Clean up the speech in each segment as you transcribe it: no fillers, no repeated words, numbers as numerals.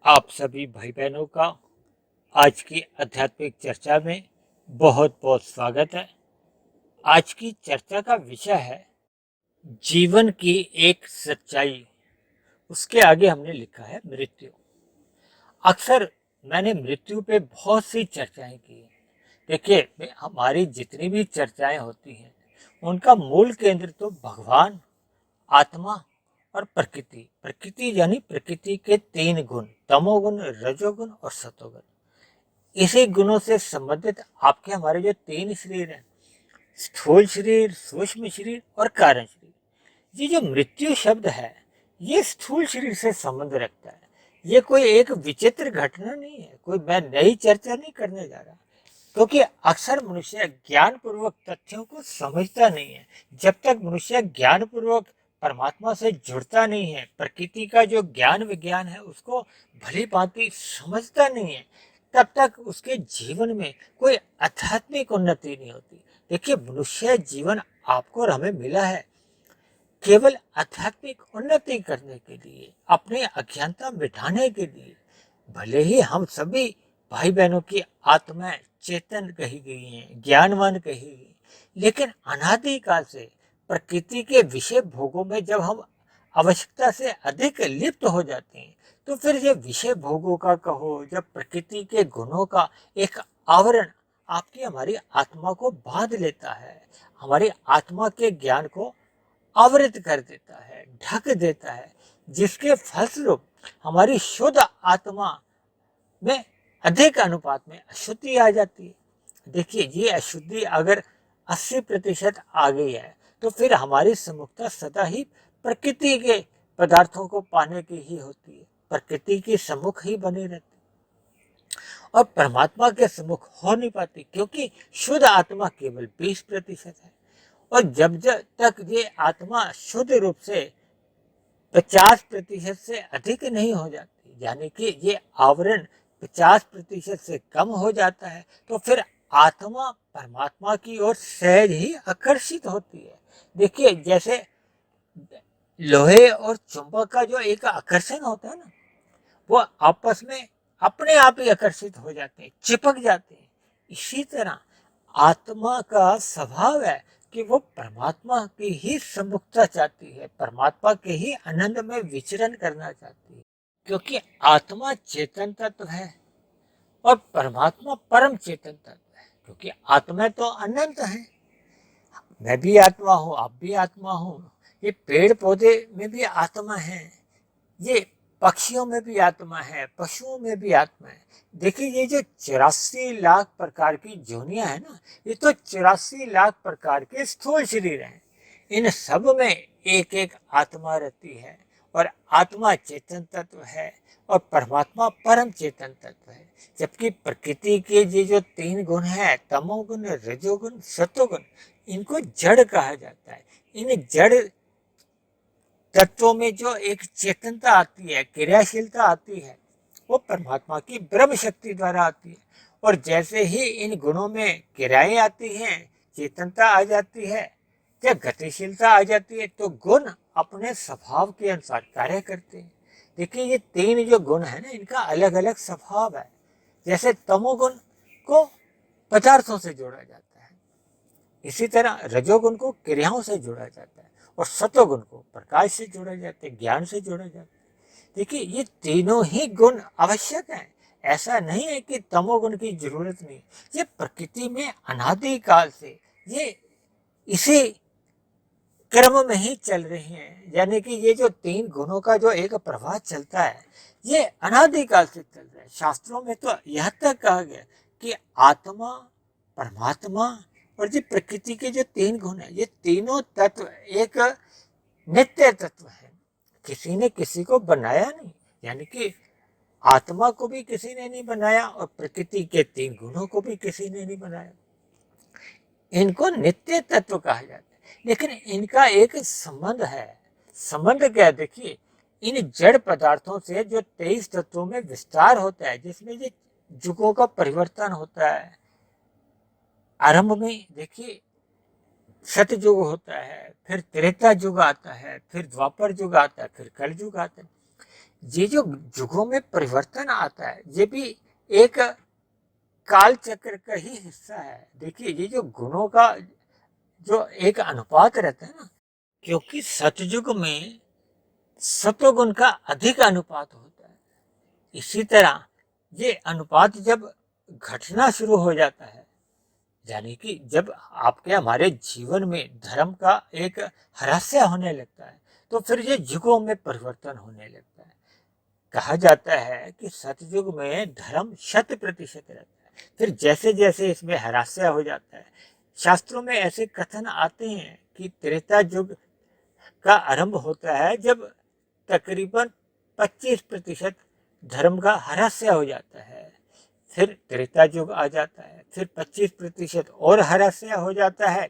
आप सभी भाई बहनों का आज की आध्यात्मिक चर्चा में बहुत बहुत स्वागत है। आज की चर्चा का विषय है जीवन की एक सच्चाई। उसके आगे हमने लिखा है मृत्यु। अक्सर मैंने मृत्यु पे बहुत सी चर्चाएं की हैं। देखिए, हमारी जितनी भी चर्चाएं होती हैं उनका मूल केंद्र तो भगवान, आत्मा और प्रकृति। प्रकृति यानी प्रकृति के तीन गुण, तमोगुण, रजोगुण और सतोगुण। इसी गुणों से संबंधित आपके हमारे जो तीन शरीर हैं, स्थूल शरीर, सूक्ष्म शरीर और कारण शरीर। ये जो मृत्यु शब्द है ये स्थूल शरीर से संबंध रखता है। ये कोई एक विचित्र घटना नहीं है, कोई मैं नई चर्चा नहीं करने जा रहा, क्योंकि अक्सर मनुष्य ज्ञान पूर्वक तथ्यों को समझता नहीं है। जब तक मनुष्य ज्ञान पूर्वक परमात्मा से जुड़ता नहीं है, प्रकृति का जो ज्ञान विज्ञान है उसको भली भांति समझता नहीं है, तब तक उसके जीवन में कोई आध्यात्मिक उन्नति नहीं होती। देखिए, मनुष्य जीवन आपको और हमें मिला है केवल आध्यात्मिक उन्नति करने के लिए, अपनी अज्ञानता मिटाने के लिए। भले ही हम सभी भाई बहनों की आत्माएं चेतन कही गई हैं, ज्ञानवान कही गई, लेकिन अनादिकाल से प्रकृति के विषय भोगों में जब हम आवश्यकता से अधिक लिप्त हो जाते हैं, तो फिर ये विषय भोगों का कहो, जब प्रकृति के गुणों का एक आवरण आपकी हमारी आत्मा को बांध लेता है, हमारी आत्मा के ज्ञान को आवृत कर देता है, ढक देता है, जिसके फलस्वरूप हमारी शुद्ध आत्मा में अधिक अनुपात में अशुद्धि आ जाती है। देखिए, ये अशुद्धि अगर 80% आ गई है तो फिर हमारी सम्मुखता सदा ही प्रकृति के पदार्थों को पाने की ही होती है, प्रकृति के सम्मुख ही बनी रहती है और परमात्मा के सम्मुख हो नहीं पाती, क्योंकि शुद्ध आत्मा केवल 20% है। और जब तक ये आत्मा शुद्ध रूप से 50% से अधिक नहीं हो जाती, यानी कि ये आवरण 50% से कम हो जाता है, तो फिर आत्मा परमात्मा की ओर सहज ही आकर्षित होती है। देखिए, जैसे लोहे और चुंबक का जो एक आकर्षण होता है ना, वो आपस में अपने आप ही आकर्षित हो जाते हैं, चिपक जाते हैं। इसी तरह आत्मा का स्वभाव है कि वो परमात्मा की ही सम्मुखता चाहती है, परमात्मा के ही आनंद में विचरण करना चाहती है, क्योंकि आत्मा चेतन तत्व है और परमात्मा परम चेतन तत्व है। क्योंकि आत्मा तो अनंत है, मैं भी आत्मा हूँ, आप भी आत्मा हूँ, ये पेड़ पौधे में भी आत्मा है, ये पक्षियों में भी आत्मा है, पशुओं में भी आत्मा है। देखिए, ये जो 84 लाख प्रकार की जोनियां है ना, ये तो 84 लाख प्रकार के स्थूल शरीर हैं। इन सब में एक एक आत्मा रहती है और आत्मा चेतन तत्व है और परमात्मा परम चेतन तत्व है। जबकि प्रकृति के ये जो तीन गुण है, तमोगुण, रजोगुण, सतोगुण, इनको जड़ कहा जाता है। इन जड़ तत्वों में जो एक चेतनता आती है, क्रियाशीलता आती है, वो परमात्मा की ब्रह्म शक्ति द्वारा आती है। और जैसे ही इन गुणों में क्रियाएं आती हैं, चेतनता आ जाती है, जब गतिशीलता आ जाती है, तो गुण अपने स्वभाव के अनुसार कार्य करते हैं। देखिए, ये तीन जो गुण है ना, इनका अलग अलग स्वभाव है। जैसे तमोगुण को पदार्थों से जोड़ा जाता है, इसी तरह रजोगुण को क्रियाओं से जोड़ा जाता है और सतोगुण को प्रकाश से जोड़ा जाता है, ज्ञान से जोड़ा जाता है। देखिए, ये तीनों ही गुण आवश्यक हैं। ऐसा नहीं है कि तमोगुण की जरूरत नहीं। ये प्रकृति में अनादिकाल से ये इसी क्रम में ही चल रही हैं। यानी कि ये जो तीन गुणों का जो एक प्रवाह चलता है, ये अनादिकाल से चल रहा है। शास्त्रों में तो यह तक कहा गया कि आत्मा, परमात्मा और ये प्रकृति के जो तीन गुण है, ये तीनों तत्व एक नित्य तत्व है। किसी ने किसी को बनाया नहीं, यानी कि आत्मा को भी किसी ने नहीं बनाया और प्रकृति के तीन गुणों को भी किसी ने नहीं बनाया। इनको नित्य तत्व कहा जाता है, लेकिन इनका एक संबंध है। संबंध क्या है? देखिए, इन जड़ पदार्थों से जो 23 तत्वों में विस्तार होता है, जिसमें ये युगों का परिवर्तन होता है। आरंभ में देखिए सतयुग होता है, फिर त्रेता युग आता है, फिर द्वापर युग आता है, फिर कल युग आता है। ये जो युगों में परिवर्तन आता है ये भी एक काल चक्र का ही हिस्सा है। देखिए ये जो गुणों का जो एक अनुपात रहता है ना, क्योंकि सतयुग में सतोगुण का अधिक अनुपात होता है, इसी तरह ये अनुपात जब घटना शुरू हो जाता है, यानी कि जब आपके हमारे जीवन में धर्म का एक ह्रास होने लगता है, तो फिर ये युगों में परिवर्तन होने लगता है। कहा जाता है कि सतयुग में धर्म 100% रहता है, फिर जैसे जैसे इसमें ह्रास हो जाता है, शास्त्रों में ऐसे कथन आते हैं कि त्रेता युग का आरंभ होता है जब तकरीबन 25% धर्म का ह्रास हो जाता है, फिर त्रेता युग आ जाता है, फिर 25% और ह्रास हो जाता है,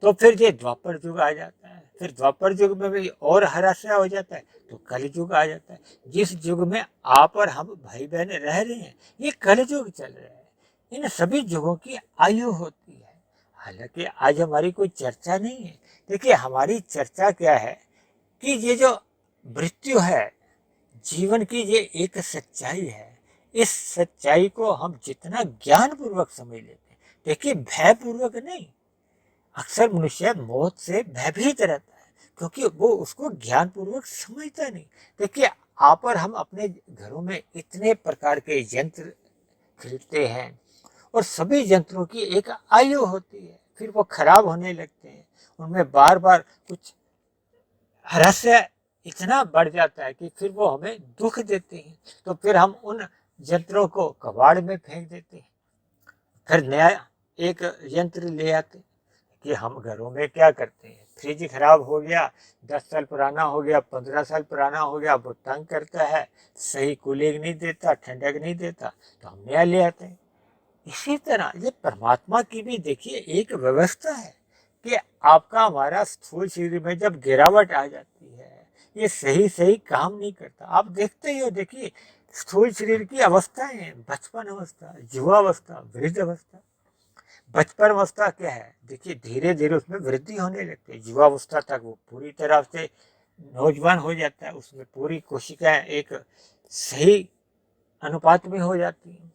तो फिर ये द्वापर युग आ जाता है, फिर द्वापर युग में भी और ह्रास हो जाता है, तो कल युग आ जाता है। जिस युग में आप और हम भाई बहन रह रहे हैं ये कल युग चल रहा है। इन सभी युगों की आयु होती है। हालांकि आज हमारी कोई चर्चा नहीं है। देखिए हमारी चर्चा क्या है कि ये जो मृत्यु है जीवन की ये एक सच्चाई है। इस सच्चाई को हम जितना ज्ञान पूर्वक समझ लेते हैं, देखिए भय पूर्वक नहीं, अक्सर मनुष्य मौत से भयभीत रहता है क्योंकि वो उसको ज्ञान पूर्वक समझता नहीं। देखिए आप और हम अपने घरों में इतने प्रकार के यंत्र खरीदते हैं और सभी यंत्रों की एक आयु होती है, फिर वो खराब होने लगते हैं, उनमें बार बार कुछ रहस्य इतना बढ़ जाता है कि फिर वो हमें दुख देते हैं, तो फिर हम उन यंत्रों को कबाड़ में फेंक देते हैं, फिर नया एक यंत्र ले आते हैं। कि हम घरों में क्या करते हैं, फ्रिज खराब हो गया, 10 साल पुराना हो गया, 15 साल पुराना हो गया, वो तंग करता है, सही कूलिंग नहीं देता, ठंडक नहीं देता, तो हम नया ले आते हैं। इसी तरह ये परमात्मा की भी देखिए एक व्यवस्था है कि आपका हमारा स्थूल शरीर में जब गिरावट आ जाती है, ये सही सही काम नहीं करता। आप देखते ही हो, देखिए स्थूल शरीर की अवस्थाएं हैं, बचपन अवस्था, युवा अवस्था, वृद्ध अवस्था। बचपन अवस्था क्या है, देखिए धीरे धीरे उसमें वृद्धि होने लगती है, युवा अवस्था तक वो पूरी तरह से नौजवान हो जाता है, उसमें पूरी कोशिकाएं एक सही अनुपात में हो जाती है,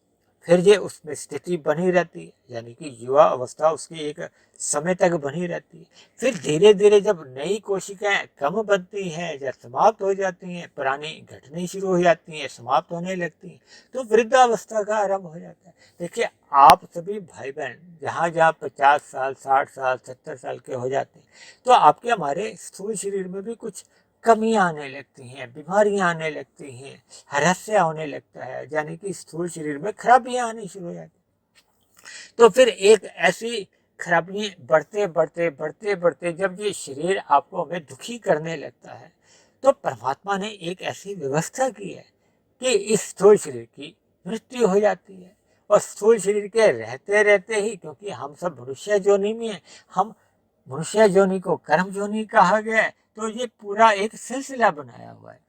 फिर ये उसमें स्थिति बनी रहती है, यानी कि युवा अवस्था उसकी एक समय तक बनी रहती है। फिर धीरे धीरे जब नई कोशिकाएं कम बनती हैं या समाप्त हो जाती हैं, पुरानी घटनी शुरू हो जाती हैं, समाप्त होने लगती हैं, तो वृद्धावस्था का आरंभ हो जाता है। देखिए आप सभी भाई बहन जहाँ जहाँ 50 साल, 60 साल, 70 साल के हो जाते हैं, तो आपके हमारे स्थूल शरीर में भी कुछ कमियां आने लगती हैं, बीमारियां आने लगती हैं, हरस्या होने लगता है, यानी कि स्थूल शरीर में खराबियां आनी शुरू हो जाती। तो फिर एक ऐसी खराबी बढ़ते बढ़ते बढ़ते बढ़ते जब ये शरीर आपको हमें दुखी करने लगता है, तो परमात्मा ने एक ऐसी व्यवस्था की है कि इस स्थूल शरीर की मृत्यु हो जाती है। और स्थूल शरीर के रहते रहते ही, क्योंकि हम सब मनुष्य योनि में हैं, हम मनुष्य योनि को कर्म योनि कहा गया है, तो ये पूरा एक सिलसिला बनाया हुआ है।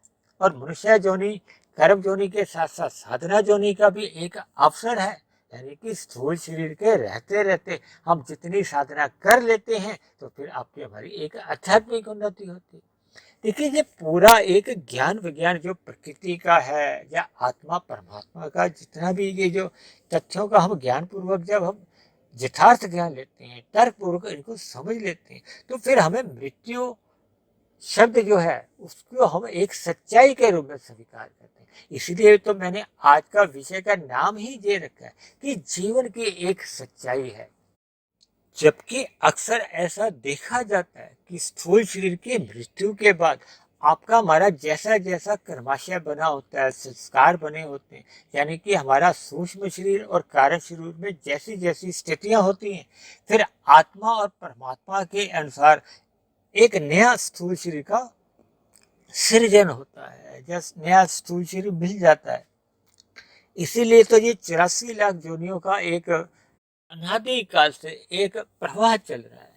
और मनुष्य योनि, कर्म योनि के साथ साथ साधना योनि का भी एक अवसर है, यानी कि स्थूल शरीर के रहते रहते हम जितनी साधना कर लेते हैं, तो फिर आपकी हमारी एक आध्यात्मिक उन्नति होती है। देखिए ये पूरा एक ज्ञान विज्ञान जो प्रकृति का है या आत्मा परमात्मा का, जितना भी ये जो तथ्यों का हम ज्ञान पूर्वक जब हम यथार्थ ज्ञान लेते हैं, तर्क पूर्वक इनको समझ लेते हैं, तो फिर हमें मृत्यु शब्द जो है उसको हम एक सच्चाई के रूप में स्वीकार करते हैं। इसलिए तो मैंने आज का विषय का नाम ही ये रखा है कि जीवन की एक सच्चाई है। जबकि अक्सर ऐसा देखा जाता है कि स्थूल शरीर की मृत्यु के बाद आपका हमारा जैसा जैसा कर्माशय बना होता है, संस्कार बने होते हैं, यानी कि हमारा सूक्ष्म शरीर और कारण शरीर में जैसी जैसी स्थितियां होती हैं, फिर आत्मा और परमात्मा के अनुसार एक नया स्थूल शरीर का सृजन होता है, जैसे नया स्थूल शरीर मिल जाता है। इसीलिए तो ये 84 लाख योनियों का एक अनादिकाल से एक प्रवाह चल रहा है।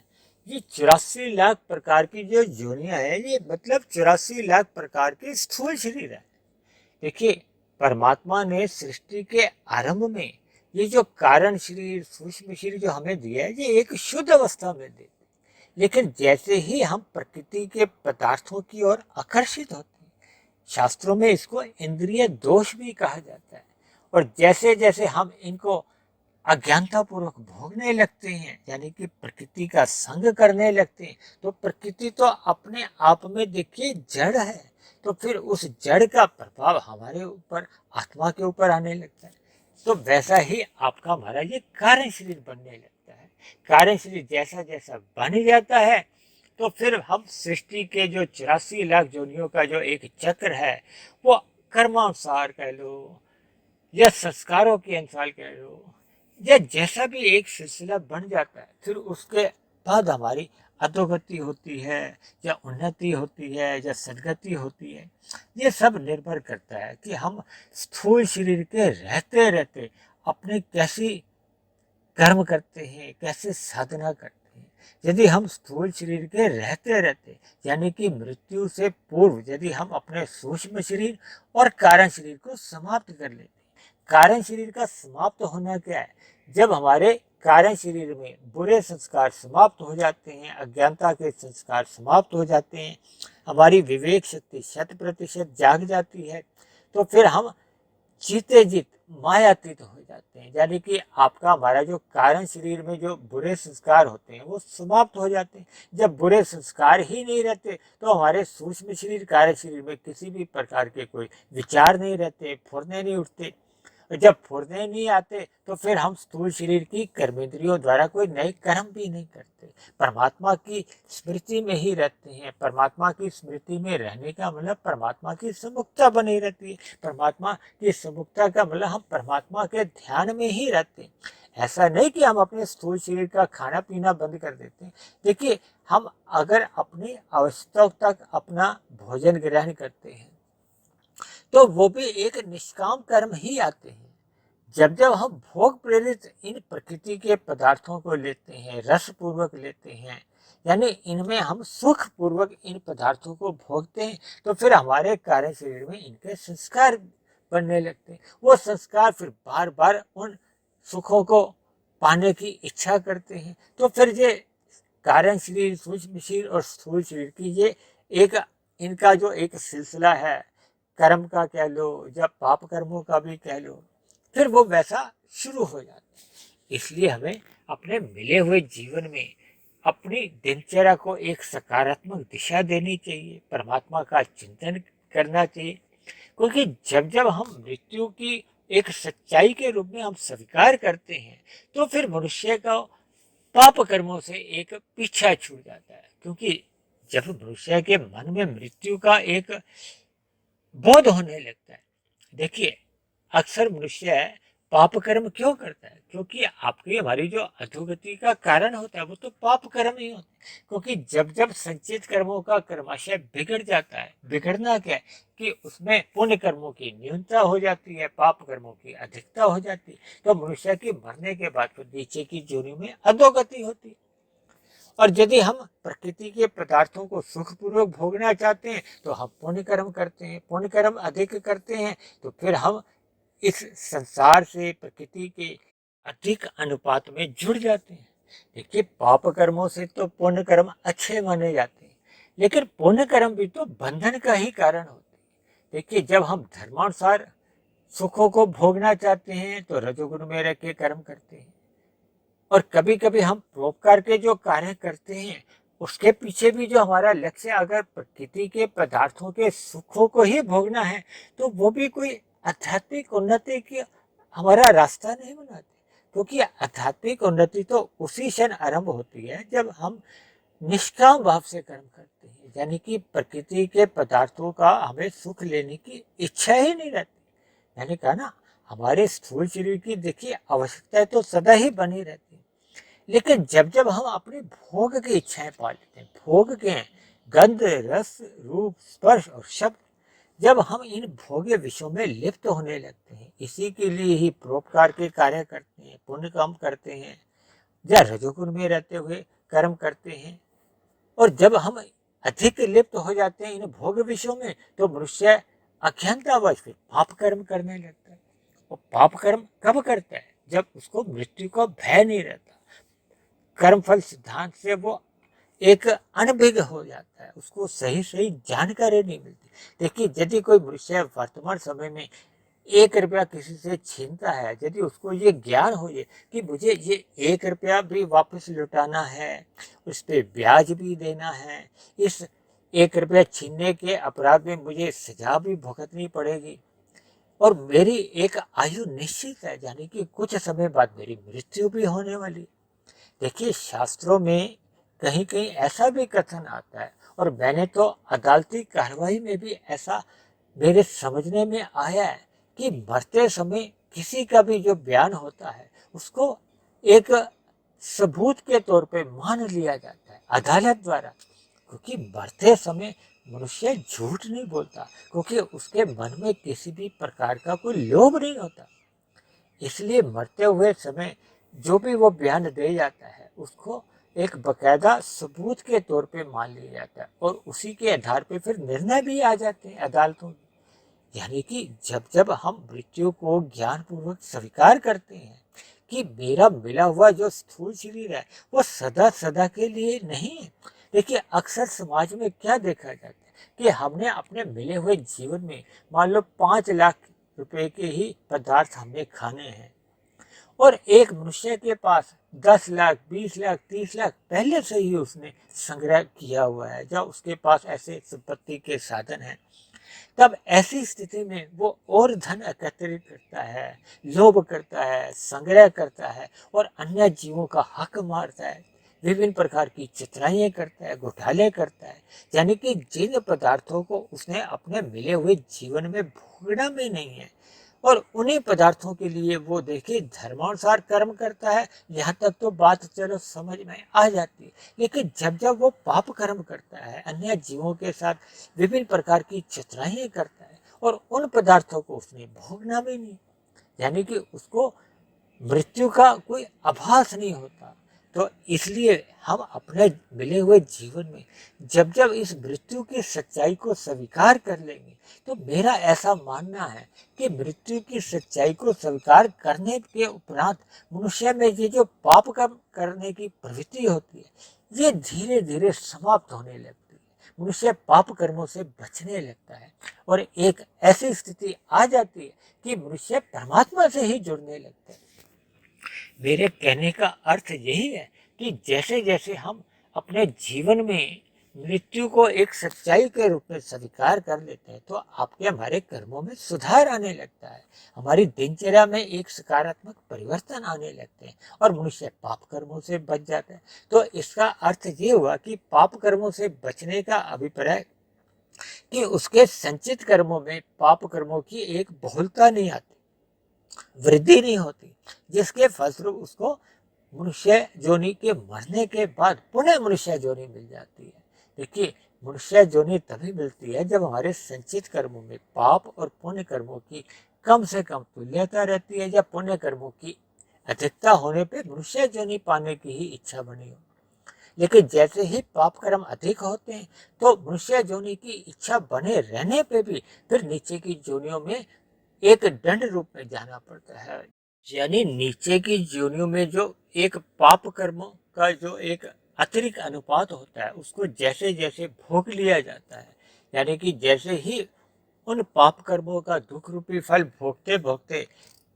ये 84 लाख प्रकार की जो योनियां है, ये मतलब 84 लाख प्रकार के स्थूल शरीर है। देखिए परमात्मा ने सृष्टि के आरंभ में ये जो कारण शरीर, सूक्ष्म शरीर जो हमें दिया है, ये एक शुद्ध अवस्था में दे, लेकिन जैसे ही हम प्रकृति के पदार्थों की ओर आकर्षित होते हैं, शास्त्रों में इसको इंद्रिय दोष भी कहा जाता है। और जैसे जैसे हम इनको अज्ञानता पूर्वक भोगने लगते हैं, यानी कि प्रकृति का संग करने लगते हैं, तो प्रकृति तो अपने आप में देखिए जड़ है, तो फिर उस जड़ का प्रभाव हमारे ऊपर, आत्मा के ऊपर आने लगता है। तो वैसा ही आपका हमारा ये कारण शरीर बनने लगता है। कारण शरीर जैसा जैसा बन जाता है, तो फिर हम सृष्टि के जो 84 लाख योनियों का जो एक चक्र है, वो कर्मानुसार कह लो या संस्कारों के अनुसार कह लो, या जैसा भी एक सिलसिला बन जाता है, फिर उसके बाद हमारी अधोगति होती है या उन्नति होती है या सदगति होती है। ये सब निर्भर करता है कि हम स्थूल शरीर के रहते रहते अपने कैसी कर्म करते हैं, कैसे साधना करते हैं। यदि हम स्थूल शरीर के रहते रहते, यानी कि मृत्यु से पूर्व, यदि हम अपने सूक्ष्म शरीर और कारण शरीर को समाप्त कर लेते, कारण शरीर का समाप्त होना क्या है? जब हमारे कारण शरीर में बुरे संस्कार समाप्त हो जाते हैं, अज्ञानता के संस्कार समाप्त हो जाते हैं, हमारी विवेक शक्ति 100% जाग जाती है, तो फिर हम जीते जीत मायातीत हो जाते हैं। यानी कि आपका हमारा जो कारण शरीर में जो बुरे संस्कार होते हैं वो समाप्त हो जाते हैं। जब बुरे संस्कार ही नहीं रहते, तो हमारे सूक्ष्म शरीर, कारण शरीर में किसी भी प्रकार के कोई विचार नहीं रहते, फुरने नहीं उठते। जब फुरने नहीं आते, तो फिर हम स्थूल शरीर की कर्मेंद्रियों द्वारा कोई नए कर्म भी नहीं करते, परमात्मा की स्मृति में ही रहते हैं। परमात्मा की स्मृति में रहने का मतलब परमात्मा की सम्मुखता बनी रहती है। परमात्मा की सम्मुखता का मतलब हम परमात्मा के ध्यान में ही रहते हैं। ऐसा नहीं कि हम अपने स्थूल शरीर का खाना पीना बंद कर देते हैं। देखिए, हम अगर अपनी आवश्यकता तक अपना भोजन ग्रहण करते हैं, तो वो भी एक निष्काम कर्म ही आते हैं। जब जब हम भोग प्रेरित इन प्रकृति के पदार्थों को लेते हैं, रस पूर्वक लेते हैं, यानी इनमें हम सुख पूर्वक इन पदार्थों को भोगते हैं, तो फिर हमारे कार्य शरीर में इनके संस्कार बनने लगते हैं। वो संस्कार फिर बार बार उन सुखों को पाने की इच्छा करते हैं। तो फिर ये कारण शरीर, सूक्ष्म शरीर और स्थूल शरीर की ये एक, इनका जो एक सिलसिला है, कर्म का कह लो या पाप कर्मों का भी कह लो, फिर वो वैसा शुरू हो जाता है। इसलिए हमें अपने मिले हुए जीवन में अपनी दिनचर्या को एक सकारात्मक दिशा देनी चाहिए, परमात्मा का चिंतन करना चाहिए। क्योंकि जब जब हम मृत्यु की एक सच्चाई के रूप में हम स्वीकार करते हैं, तो फिर मनुष्य का पाप कर्मों से एक पीछा छूट जाता है। क्योंकि जब मनुष्य के मन में मृत्यु का एक बोध होने लगता है, देखिए, अक्सर मनुष्य पाप कर्म क्यों करता है? क्योंकि आपकी हमारी जो अधोगति का कारण होता है वो तो पाप कर्म ही होता है। क्योंकि जब जब संचित कर्मों का कर्माशय बिगड़ जाता है, बिगड़ना क्या है कि उसमें पुण्य कर्मों की न्यूनता हो जाती है, पाप कर्मों की अधिकता हो जाती है, तो मनुष्य की मरने के बाद तो नीचे की जोनियों में अधोगति होती है। और यदि हम प्रकृति के पदार्थों को सुखपूर्वक भोगना चाहते हैं, तो हम पुण्य कर्म करते हैं, पुण्य कर्म अधिक करते हैं, तो फिर हम इस संसार से, प्रकृति के अधिक अनुपात में जुड़ जाते हैं। देखिए, पाप कर्मों से तो पुण्य कर्म अच्छे माने जाते हैं, लेकिन पुण्य कर्म भी तो बंधन का ही कारण होते हैं। देखिए, जब हम धर्मानुसार सुखों को भोगना चाहते हैं, तो रजोगुण में रह के कर्म करते हैं। और कभी कभी हम परोपकार के जो कार्य करते हैं, उसके पीछे भी जो हमारा लक्ष्य अगर प्रकृति के पदार्थों के सुखों को ही भोगना है, तो वो भी कोई आध्यात्मिक उन्नति की हमारा रास्ता नहीं बनाते। क्योंकि आध्यात्मिक उन्नति तो उसी क्षण आरंभ होती है जब हम निष्काम भाव से कर्म करते हैं, यानी कि प्रकृति के पदार्थों का हमें सुख लेने की इच्छा ही नहीं रहती। मैंने कहा ना, हमारे स्थूल शरीर की देखिए आवश्यकताएं तो सदा ही बनी रहती है, लेकिन जब जब हम अपने भोग की इच्छाएं पा लेते हैं, भोग के हैं, गंध, रस, रूप, स्पर्श और शब्द, जब हम इन भोग्य विषयों में लिप्त होने लगते हैं, इसी के लिए ही परोपकार के कार्य करते हैं, पुण्य काम करते हैं या रजोगुण में रहते हुए कर्म करते हैं। और जब हम अधिक लिप्त हो जाते हैं इन भोग विषयों में, तो मनुष्य अज्ञानतावश फिर पाप कर्म करने लगता है। और पाप कर्म कब करता है? जब उसको मृत्यु का भय नहीं रहता। कर्मफल सिद्धांत से वो एक अनभिज्ञ हो जाता है, उसको सही सही जानकारी नहीं मिलती। देखिए, यदि कोई मनुष्य वर्तमान समय में 1 रुपया किसी से छीनता है, यदि उसको ये ज्ञान हो जाए कि मुझे ये 1 रुपया भी वापस लौटाना है, उस पे ब्याज भी देना है, इस 1 रुपया छीनने के अपराध में मुझे सजा भी भुगतनी पड़ेगी और मेरी एक आयु निश्चित है, यानी कि कुछ समय बाद मेरी मृत्यु भी होने वाली। देखिए, शास्त्रों में कहीं कहीं ऐसा भी कथन आता है और मैंने तो अदालती कार्रवाई में भी ऐसा मेरे समझने में आया है कि मरते समय किसी का भी जो बयान होता है उसको एक सबूत के तौर पे मान लिया जाता है अदालत द्वारा, क्योंकि मरते समय मनुष्य झूठ नहीं बोलता, क्योंकि उसके मन में किसी भी प्रकार का कोई लोभ नहीं होता। इसलिए मरते हुए समय जो भी वो बयान दे जाता है उसको एक बकायदा सबूत के तौर पे मान लिया जाता है और उसी के आधार पे फिर निर्णय भी आ जाते हैं अदालतों में। यानी कि जब जब हम मृत्यु को ज्ञानपूर्वक स्वीकार करते हैं कि मेरा मिला हुआ जो स्थूल शरीर है वो सदा सदा के लिए नहीं है। देखिए, अक्सर समाज में क्या देखा जाता है कि हमने अपने मिले हुए जीवन में मान लो 5 लाख रुपए के ही पदार्थ हमने खाने हैं और एक मनुष्य के पास 10 लाख, 20 लाख, 30 लाख पहले से ही उसने संग्रह किया हुआ है, जब उसके पास ऐसे संपत्ति के साधन हैं। तब ऐसी स्थिति में वो और धन एकत्रित करता है, लोभ करता है, संग्रह करता है और अन्य जीवों का हक मारता है, विभिन्न प्रकार की चितराइयाँ करता है, घोटाले करता है। यानी कि जिन पदार्थों को उसने अपने मिले हुए जीवन में भोगना भी नहीं है और उन्हीं पदार्थों के लिए वो देखिए धर्मानुसार कर्म करता है। यहाँ तक तो बात चलो समझ में आ जाती है, लेकिन जब जब वो पाप कर्म करता है, अन्य जीवों के साथ विभिन्न प्रकार की चतुराइयाँ करता है और उन पदार्थों को उसने भोगना भी नहीं, यानी कि उसको मृत्यु का कोई आभास नहीं होता। तो इसलिए हम अपने मिले हुए जीवन में जब जब इस मृत्यु की सच्चाई को स्वीकार कर लेंगे, तो मेरा ऐसा मानना है कि मृत्यु की सच्चाई को स्वीकार करने के उपरांत मनुष्य में ये जो पाप कर्म करने की प्रवृत्ति होती है ये धीरे धीरे समाप्त होने लगती है। मनुष्य पाप कर्मों से बचने लगता है और एक ऐसी स्थिति आ जाती है कि मनुष्य परमात्मा से ही जुड़ने लगता है। मेरे कहने का अर्थ यही है कि जैसे जैसे हम अपने जीवन में मृत्यु को एक सच्चाई के रूप में स्वीकार कर लेते हैं, तो आपके हमारे कर्मों में सुधार आने लगता है, हमारी दिनचर्या में एक सकारात्मक परिवर्तन आने लगते हैं और मनुष्य पाप कर्मों से बच जाता है। तो इसका अर्थ ये हुआ कि पाप कर्मों से बचने का अभिप्राय कि उसके संचित कर्मों में पाप कर्मों की एक बहुलता नहीं आती, वृद्धि नहीं होती, जिसके फलस्वरूप उसको मनुष्य जोनि के मरने के बाद पुनः मनुष्य जोनि मिल जाती है। देखिए, मनुष्य जोनि तभी मिलती है जब हमारे संचित कर्मों में पाप और पुण्य कर्मों की कम से कम तुल्यता रहती है, या पुण्य कर्मों की अधिकता होने पे मनुष्य जोनि पाने की ही इच्छा बनी हो। लेकिन जैसे ही पाप कर्म अधिक होते हैं तो मनुष्य जोनि की इच्छा बने रहने पे भी फिर नीचे की जोनियों में एक दंड रूप में जाना पड़ता है। यानी नीचे की योनियों में जो एक पाप कर्मों का जो एक अतिरिक्त अनुपात होता है उसको जैसे जैसे भोग लिया जाता है, यानी कि जैसे ही उन पाप कर्मों का दुख रूपी फल भोगते भोगते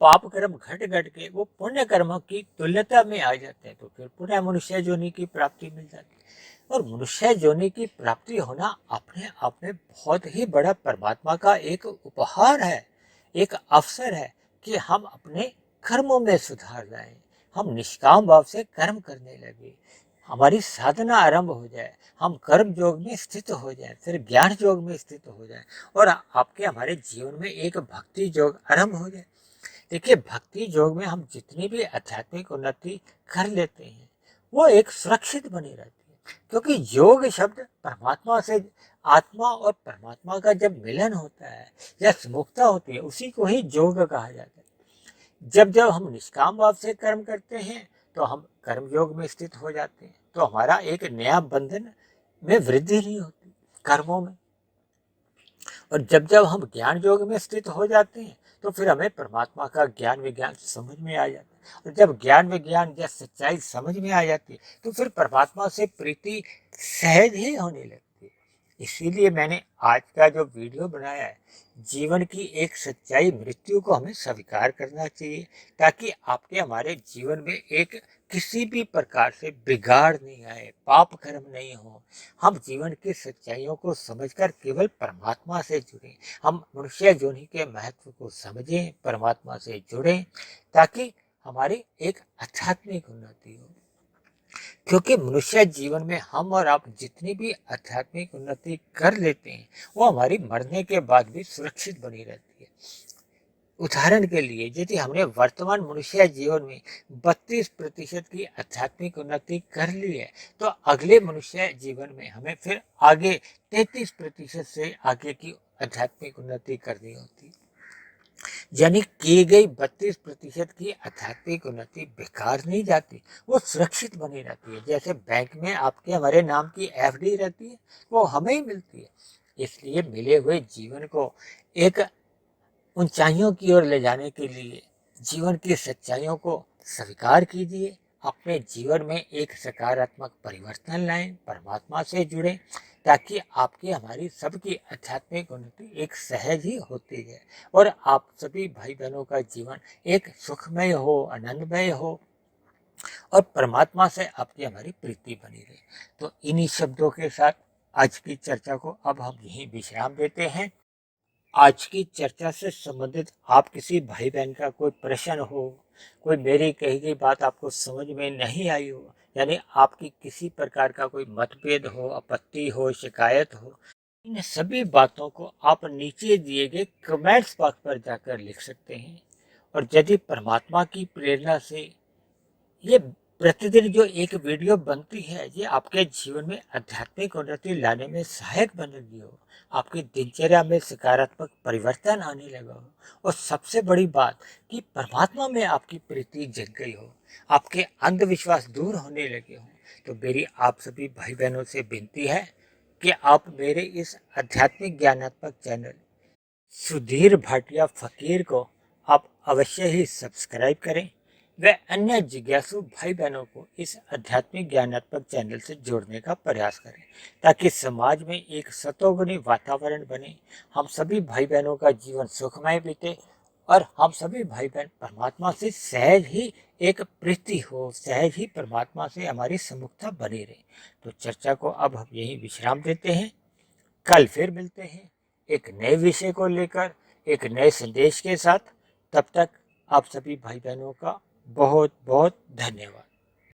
पाप कर्म घट घट के वो पुण्य कर्मों की तुल्यता में आ जाते हैं, तो फिर पुनः मनुष्य जोनि की प्राप्ति मिल जाती है। और मनुष्य जोनि की प्राप्ति होना अपने आप में बहुत ही बड़ा परमात्मा का एक उपहार है, एक अवसर है कि हम अपने कर्मों में सुधार लाएं, हम निष्काम भाव से कर्म करने लगे, हमारी साधना आरंभ हो जाए, हम कर्म योग में स्थित हो जाए, फिर ज्ञान योग में स्थित हो जाए और आपके हमारे जीवन में एक भक्ति योग आरंभ हो जाए। देखिए, भक्ति योग में हम जितनी भी आध्यात्मिक उन्नति कर लेते हैं वो एक सुरक्षित बनी रहती है, क्योंकि योग शब्द परमात्मा से, आत्मा और परमात्मा का जब मिलन होता है या सुमुखता होती है उसी को ही योग कहा जाता है। जब जब हम निष्काम भाव से कर्म करते हैं तो हम कर्म योग में स्थित हो जाते हैं, तो हमारा एक नया बंधन में वृद्धि नहीं होती कर्मों में। और जब जब हम ज्ञान योग में स्थित हो जाते हैं तो फिर हमें परमात्मा का ज्ञान विज्ञान समझ में आ जाता है। और जब ज्ञान विज्ञान या सच्चाई समझ में आ जाती है तो फिर परमात्मा से प्रीति सहज ही होने लगती है। इसीलिए मैंने आज का जो वीडियो बनाया है, जीवन की एक सच्चाई मृत्यु को हमें स्वीकार करना चाहिए, ताकि आपके हमारे जीवन में एक किसी भी प्रकार से बिगाड़ नहीं आए, पाप कर्म नहीं हो। हम जीवन की सच्चाइयों को समझकर केवल परमात्मा से जुड़ें, हम मनुष्य योनि के महत्व को समझें, परमात्मा से जुड़ें, ताकि हमारी एक आध्यात्मिक उन्नति हो। क्योंकि मनुष्य जीवन में हम और आप जितनी भी आध्यात्मिक उन्नति कर लेते हैं वो हमारी मरने के बाद भी सुरक्षित बनी रहती है। उदाहरण के लिए यदि हमने वर्तमान मनुष्य जीवन में 32% की आध्यात्मिक उन्नति कर ली है तो अगले मनुष्य जीवन में हमें फिर आगे 33% से आगे की आध्यात्मिक उन्नति करनी होती है। यानी की गई 32% की आध्यात्मिक उन्नति बेकार नहीं जाती, वो सुरक्षित बनी रहती है। जैसे बैंक में आपके हमारे नाम की एफडी रहती है, वो हमें ही मिलती है। इसलिए मिले हुए जीवन को एक ऊंचाइयों की ओर ले जाने के लिए जीवन की सच्चाइयों को स्वीकार कीजिए, अपने जीवन में एक सकारात्मक परिवर्तन लाएं, परमात्मा से जुड़ें, ताकि आपकी हमारी सबकी आध्यात्मिक उन्नति एक सहज ही होती है और आप सभी भाई बहनों का जीवन एक सुखमय हो, आनंदमय हो और परमात्मा से आपकी हमारी प्रीति बनी रहे। तो इन्हीं शब्दों के साथ आज की चर्चा को अब हम यहीं विश्राम देते हैं। आज की चर्चा से संबंधित आप किसी भाई बहन का कोई प्रश्न हो, कोई मेरी कही गई बात आपको समझ में नहीं आई हो, यानी आपकी किसी प्रकार का कोई मतभेद हो, आपत्ति हो, शिकायत हो, इन सभी बातों को आप नीचे दिए गए कमेंट्स बॉक्स पर जाकर लिख सकते हैं। और यदि परमात्मा की प्रेरणा से ये प्रतिदिन जो एक वीडियो बनती है ये आपके जीवन में आध्यात्मिक उन्नति लाने में सहायक बन रही हो, आपकी दिनचर्या में सकारात्मक परिवर्तन आने लगा हो और सबसे बड़ी बात कि परमात्मा में आपकी प्रीति जग गई हो, आपके अंधविश्वास दूर होने लगे हो, तो मेरी आप सभी भाई बहनों से विनती है कि आप मेरे इस आध्यात्मिक ज्ञानात्मक चैनल सुधीर भाटिया फकीर को आप अवश्य ही सब्सक्राइब करें व अन्य जिज्ञासु भाई बहनों को इस आध्यात्मिक ज्ञानात्मक चैनल से जोड़ने का प्रयास करें, ताकि समाज में एक सतोगुणी वातावरण बने, हम सभी भाई बहनों का जीवन सुखमय बीते और हम सभी भाई बहन परमात्मा से सहज ही एक प्रीति हो, सहज ही परमात्मा से हमारी सम्मुखता बनी रहे। तो चर्चा को अब हम यही विश्राम देते हैं, कल फिर मिलते हैं एक नए विषय को लेकर, एक नए संदेश के साथ। तब तक आप सभी भाई बहनों का बहुत बहुत धन्यवाद।